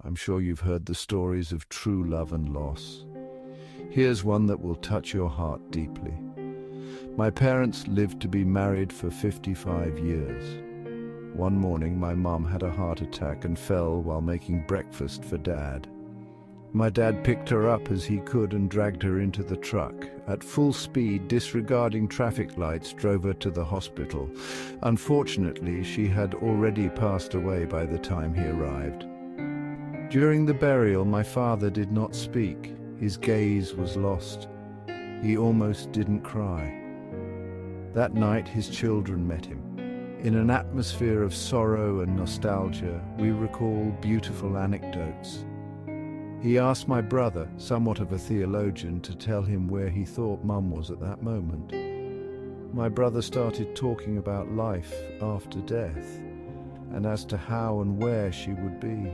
I'm sure you've heard the stories of true love and loss. Here's one that will touch your heart deeply. My parents lived to be married for 55 years. One morning, my mum had a heart attack and fell while making breakfast for Dad. My dad picked her up as he could and dragged her into the truck. At full speed, disregarding traffic lights, drove her to the hospital. Unfortunately, she had already passed away by the time he arrived. During the burial, my father did not speak. His gaze was lost. He almost didn't cry. That night, his children met him. In an atmosphere of sorrow and nostalgia, we recall beautiful anecdotes. He asked my brother, somewhat of a theologian, to tell him where he thought Mum was at that moment. My brother started talking about life after death, and as to how and where she would be.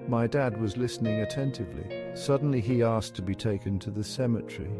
My dad was listening attentively. Suddenly he asked to be taken to the cemetery.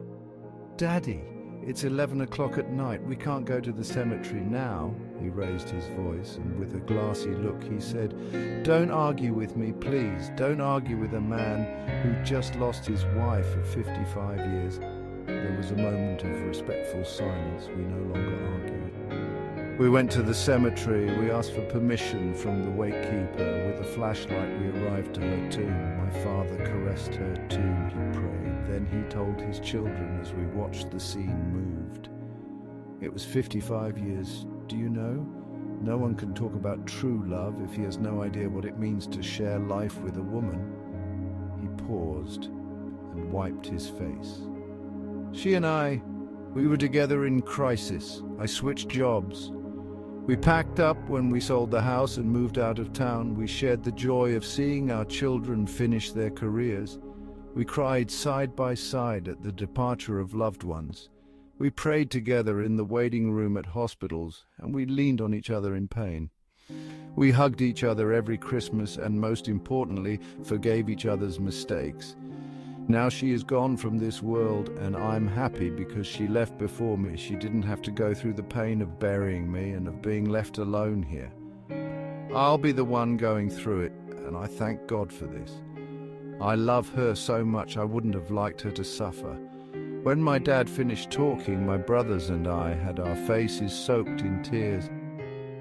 "Daddy, it's 11 o'clock at night. We can't go to the cemetery now." He raised his voice, and with a glassy look he said, "Don't argue with me, please. Don't argue with a man who just lost his wife of 55 years. There was a moment of respectful silence. We no longer argued. We went to the cemetery. We asked for permission from the wake keeper. With a flashlight, we arrived to her tomb. My father caressed her tomb. He prayed. Then he told his children as we watched the scene moved. It was 55 years. Do you know? No one can talk about true love if he has no idea what it means to share life with a woman. He paused and wiped his face. She and we were together in crisis. I switched jobs. We packed up when we sold the house and moved out of town. We shared the joy of seeing our children finish their careers. We cried side by side at the departure of loved ones. We prayed together in the waiting room at hospitals, and we leaned on each other in pain. We hugged each other every Christmas and, most importantly, forgave each other's mistakes. Now she is gone from this world, and I'm happy because she left before me. She didn't have to go through the pain of burying me and of being left alone here. I'll be the one going through it, and I thank God for this. I love her so much I wouldn't have liked her to suffer. When my dad finished talking, my brothers and I had our faces soaked in tears.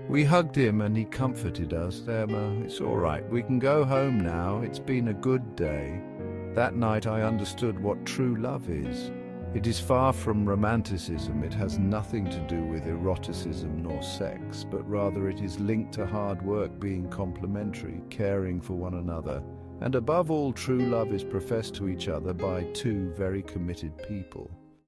We hugged him and he comforted us. "Emma, it's all right. We can go home now. It's been a good day." That night I understood what true love is. It is far from romanticism. It has nothing to do with eroticism nor sex, but rather it is linked to hard work, being complementary, caring for one another. And above all, true love is professed to each other by two very committed people.